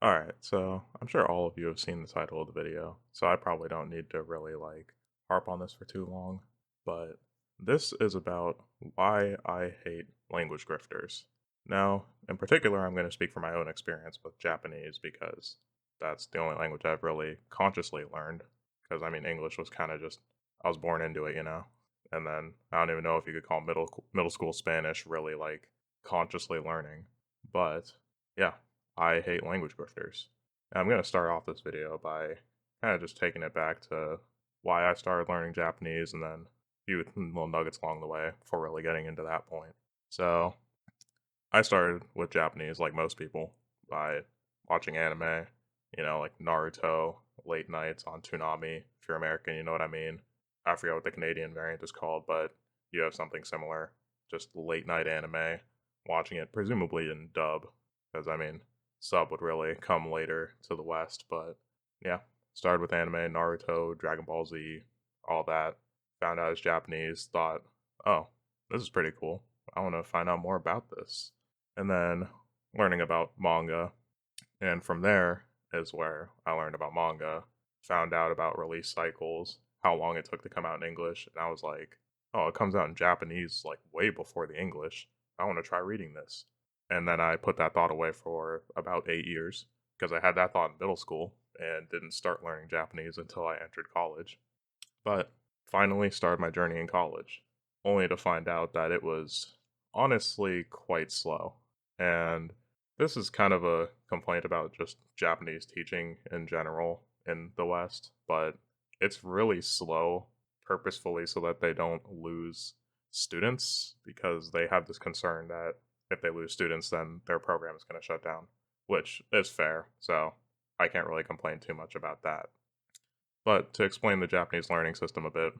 Alright, so I'm sure all of you have seen the title of the video, so I probably don't need to really harp on this for too long. But this is about why I hate language grifters. Now, in particular, I'm going to speak from my own experience with Japanese because that's the only language I've really consciously learned. Because I mean, English was kind of just I was born into it, you know. And then I don't even know if you could call middle school Spanish really consciously learning. But yeah, I hate language grifters. And I'm going to start off this video by kind of just taking it back to why I started learning Japanese and then a few little nuggets along the way before really getting into that point. So, I started with Japanese, like most people, by watching anime, like Naruto, late nights on Toonami. If you're American, you know what I mean. I forget what the Canadian variant is called, but you have something similar. Just late night anime, watching it presumably in dub, because I mean, sub would really come later to the West, but yeah, started with anime, Naruto, Dragon Ball Z, all that. Found out it's Japanese, thought, oh, this is pretty cool. I want to find out more about this. And then learning about manga. And from there is where I learned about manga, found out about release cycles, how long it took to come out in English. And I was like, oh, it comes out in Japanese like way before the English. I want to try reading this. And then I put that thought away for about 8 years because I had that thought in middle school and didn't start learning Japanese until I entered college. But finally started my journey in college, only to find out that it was honestly quite slow. And this is kind of a complaint about just Japanese teaching in general in the West, but it's really slow purposefully so that they don't lose students because they have this concern that if they lose students, then their program is going to shut down, which is fair. So I can't really complain too much about that. But to explain the Japanese learning system a bit,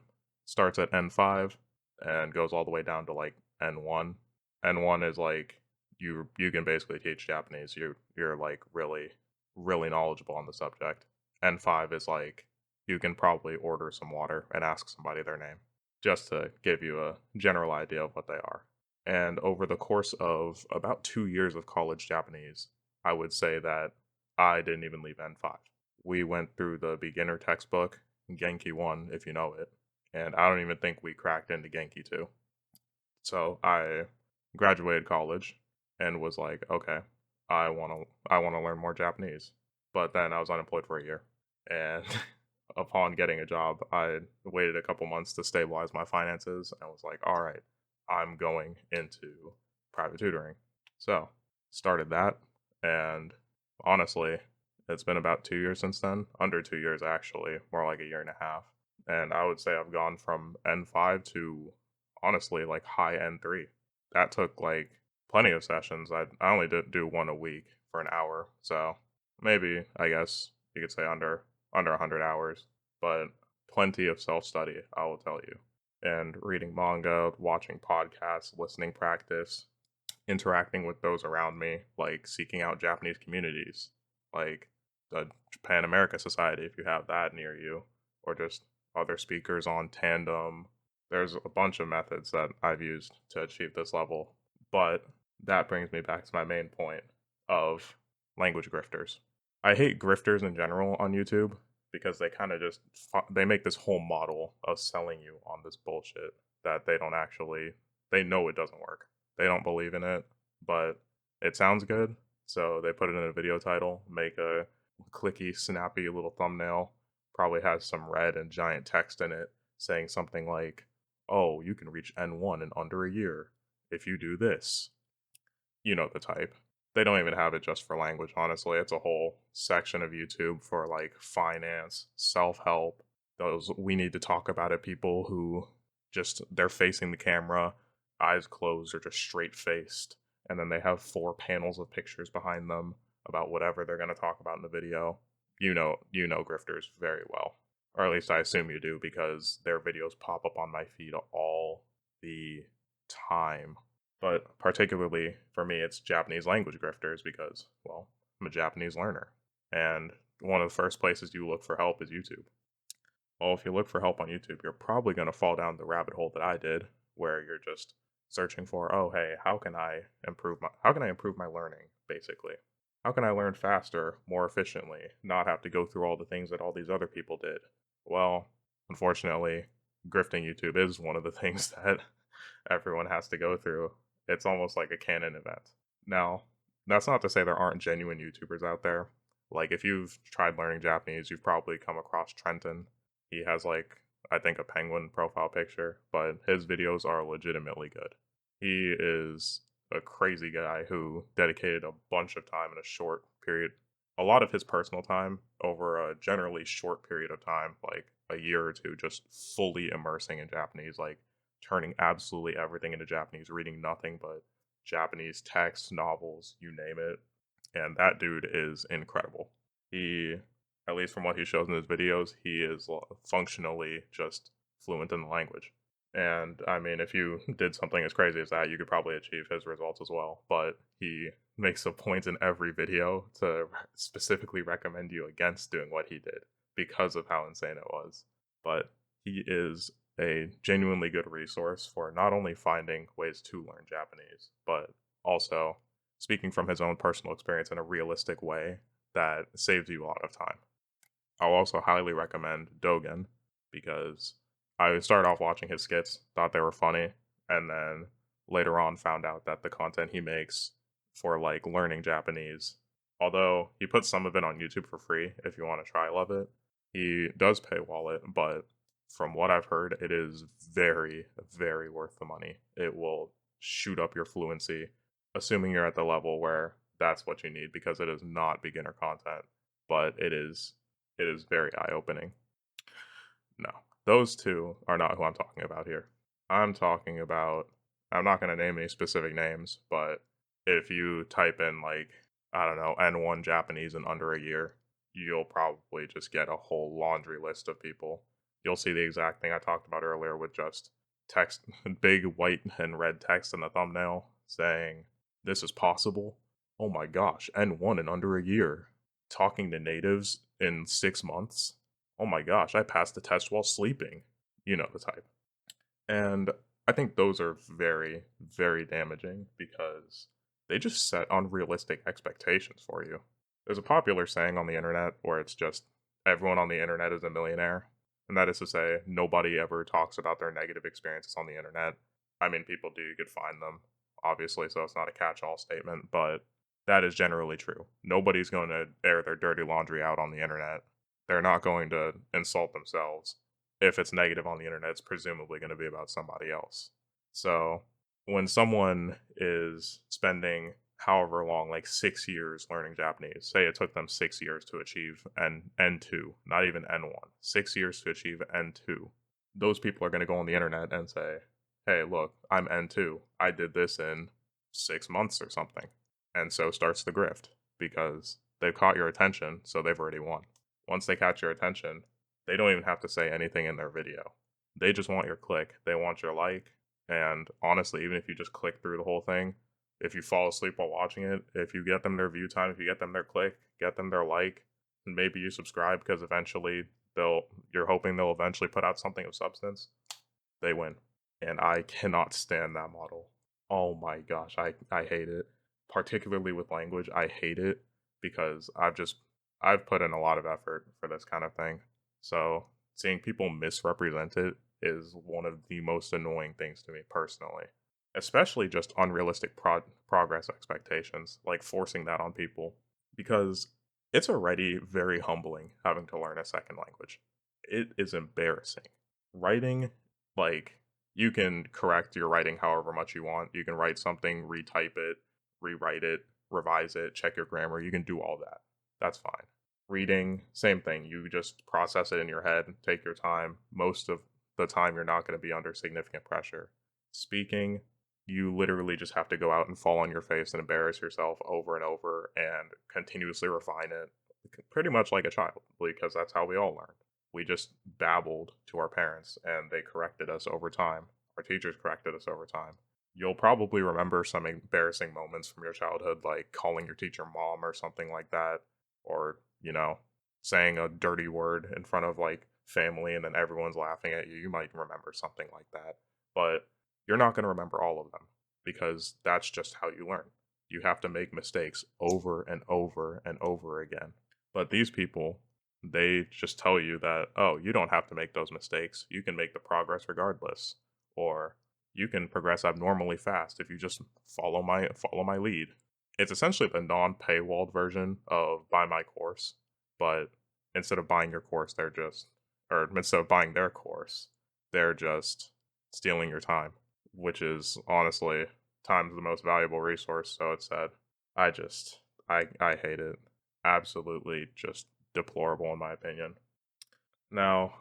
starts at N5 and goes all the way down to like N1. N1 is like you can basically teach Japanese. You're like really knowledgeable on the subject. N5 is like you can probably order some water and ask somebody their name just to give you a general idea of what they are. And over the course of about 2 years of college Japanese, I would say that I didn't even leave N5. We went through the beginner textbook, Genki 1, if you know it, and I don't even think we cracked into Genki 2. So I graduated college and was like, okay, I want to learn more Japanese. But then I was unemployed for a year, and upon getting a job, I waited a couple months to stabilize my finances and was like, all right, I'm going into private tutoring. So started that, and honestly, it's been about 2 years since then. Under 2 years, actually, more like a year and a half. And I would say I've gone from N5 to honestly like high N3. That took like plenty of sessions. I only did do one a week for an hour. So maybe, I guess you could say under 100 hours, but plenty of self study, I will tell you. And reading manga, watching podcasts, listening practice, interacting with those around me, like seeking out Japanese communities, like the Japan America Society, if you have that near you, or just other speakers on Tandem. There's a bunch of methods that I've used to achieve this level, but that brings me back to my main point of language grifters. I hate grifters in general on YouTube because they kind of just they make this whole model of selling you on this bullshit that they don't actually they know it doesn't work. They don't believe in it, but it sounds good, so they put it in a video title, make a clicky, snappy little thumbnail, probably has some red and giant text in it saying something like, "Oh, you can reach N1 in under a year if you do this." You know the type. They don't even have it just for language, honestly. It's a whole section of YouTube for like finance, self help, those we need to talk about it people who just they're facing the camera, eyes closed or just straight faced. And then they have 4 panels of pictures behind them about whatever they're going to talk about in the video. You know grifters very well. Or at least I assume you do because their videos pop up on my feed all the time, but particularly for me, it's Japanese language grifters because, well, I'm a Japanese learner. And one of the first places you look for help is YouTube. Well, if you look for help on YouTube, you're probably going to fall down the rabbit hole that I did, where you're just searching for, oh, hey, how can I improve my learning, basically. How can I learn faster, more efficiently, not have to go through all the things that all these other people did? Well, unfortunately, grifting YouTube is one of the things that everyone has to go through. It's almost like a canon event. Now, that's not to say there aren't genuine YouTubers out there. Like, if you've tried learning Japanese, you've probably come across Trenton. He has, like, I think a penguin profile picture, but his videos are legitimately good. He is a crazy guy who dedicated a bunch of time in a short period, a lot of his personal time over a generally short period of time, like a year or two, just fully immersing in Japanese, like turning absolutely everything into Japanese, reading nothing but Japanese texts, novels, you name it. And that dude is incredible. He, at least from what he shows in his videos, he is functionally just fluent in the language. And I mean, if you did something as crazy as that, you could probably achieve his results as well. But he makes a point in every video to specifically recommend you against doing what he did because of how insane it was. But he is a genuinely good resource for not only finding ways to learn Japanese, but also speaking from his own personal experience in a realistic way that saves you a lot of time. I'll also highly recommend Dogen because I started off watching his skits, thought they were funny, and then later on found out that the content he makes for like learning Japanese, although he puts some of it on YouTube for free if you want to try love it, he does paywall it, but from what I've heard, it is very, very worth the money. It will shoot up your fluency, assuming you're at the level where that's what you need, because it is not beginner content, but it is very eye opening. No, those two are not who I'm talking about here. I'm talking about, I'm not going to name any specific names, but if you type in, like, I don't know, N1 Japanese in under a year, you'll probably just get a whole laundry list of people. You'll see the exact thing I talked about earlier with just text, big white and red text in the thumbnail saying, "This is possible. Oh my gosh, N1 in under a year. Talking to natives in 6 months. Oh my gosh, I passed the test while sleeping." You know the type. And I think those are very, very damaging because they just set unrealistic expectations for you. There's a popular saying on the internet where it's just everyone on the internet is a millionaire. And that is to say, nobody ever talks about their negative experiences on the internet. I mean, people do, you could find them, obviously, so it's not a catch all statement, but that is generally true. Nobody's going to air their dirty laundry out on the internet. They're not going to insult themselves. If it's negative on the internet, it's presumably going to be about somebody else. So when someone is spending however long, like 6 years learning Japanese, say it took them 6 years to achieve N2, not even N1, 6 years to achieve N2, those people are going to go on the internet and say, hey, look, I'm N2. I did this in 6 months or something. And so starts the grift because they've caught your attention, so they've already won. Once they catch your attention, they don't even have to say anything in their video. They just want your click. They want your like. And honestly, even if you just click through the whole thing, if you fall asleep while watching it, if you get them their view time, if you get them their click, get them their like, and maybe you subscribe because eventually you're hoping they'll eventually put out something of substance, they win. And I cannot stand that model. Oh my gosh, I hate it. Particularly with language, I hate it because I've put in a lot of effort for this kind of thing. So seeing people misrepresent it is one of the most annoying things to me personally. Especially just unrealistic progress expectations, like forcing that on people. Because it's already very humbling having to learn a second language. It is embarrassing. Writing, like, you can correct your writing however much you want. You can write something, retype it, rewrite it, revise it, check your grammar. You can do all that. That's fine. Reading, same thing. You just process it in your head, take your time. Most of the time, you're not going to be under significant pressure. Speaking, you literally just have to go out and fall on your face and embarrass yourself over and over and continuously refine it, pretty much like a child, because that's how we all learned. We just babbled to our parents and they corrected us over time. Our teachers corrected us over time. You'll probably remember some embarrassing moments from your childhood, like calling your teacher mom or something like that, or, saying a dirty word in front of like family and then everyone's laughing at you. You might remember something like that, but you're not going to remember all of them because that's just how you learn. You have to make mistakes over and over and over again. But these people, they just tell you that, oh, you don't have to make those mistakes. You can make the progress regardless. Or you can progress abnormally fast if you just follow my lead. It's essentially the non-paywalled version of buy my course, but instead of buying your course, instead of buying their course, they're just stealing your time, which is honestly time's the most valuable resource. So it's sad. I just, I hate it. Absolutely just deplorable in my opinion. Now,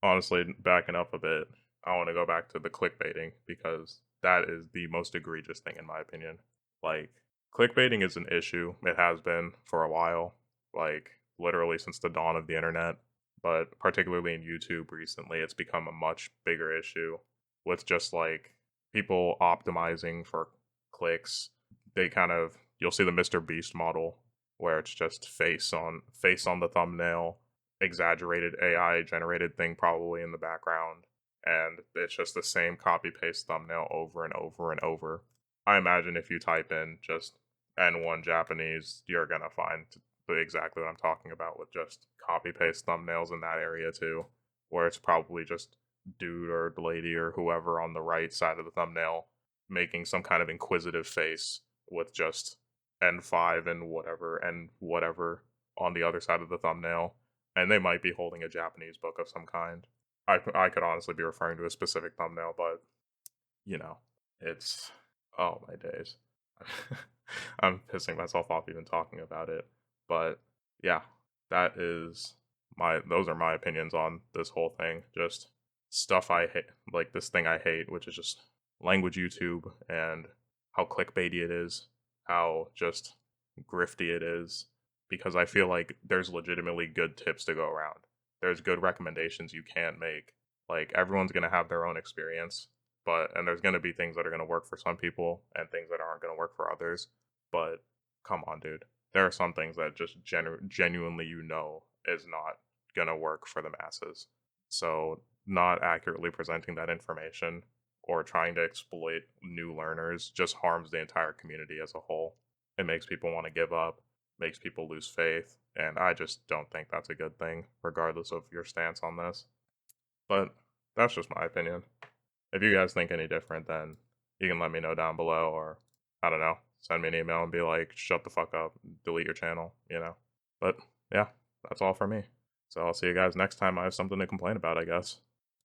honestly, backing up a bit, I want to go back to the clickbaiting because that is the most egregious thing in my opinion. Like, clickbaiting is an issue. It has been for a while, like literally since the dawn of the internet, but particularly in YouTube recently, it's become a much bigger issue with just like people optimizing for clicks. They kind of you'll see the Mr. Beast model where it's just face on the thumbnail, exaggerated AI generated thing probably in the background, and it's just the same copy paste thumbnail over and over and over. I imagine if you type in just N1 Japanese, you're gonna find exactly what I'm talking about with just copy paste thumbnails in that area too, where it's probably just dude or lady or whoever on the right side of the thumbnail making some kind of inquisitive face with just N5 and whatever on the other side of the thumbnail, and they might be holding a Japanese book of some kind. I could honestly be referring to a specific thumbnail, but you know, it's oh my days. I'm pissing myself off even talking about it. But yeah, that is those are my opinions on this whole thing. Just stuff I hate, like this thing I hate, which is just language YouTube and how clickbaity it is, how just grifty it is, because I feel like there's legitimately good tips to go around. There's good recommendations you can make. Like everyone's going to have their own experience, and there's going to be things that are going to work for some people and things that aren't going to work for others. But come on, dude. There are some things that just genuinely is not going to work for the masses. So, not accurately presenting that information or trying to exploit new learners just harms the entire community as a whole. It makes people want to give up, makes people lose faith, and I just don't think that's a good thing, regardless of your stance on this. But that's just my opinion. If you guys think any different, then you can let me know down below, or I don't know, send me an email and be like, shut the fuck up, delete your channel, you know? But yeah, that's all for me. So I'll see you guys next time I have something to complain about, I guess.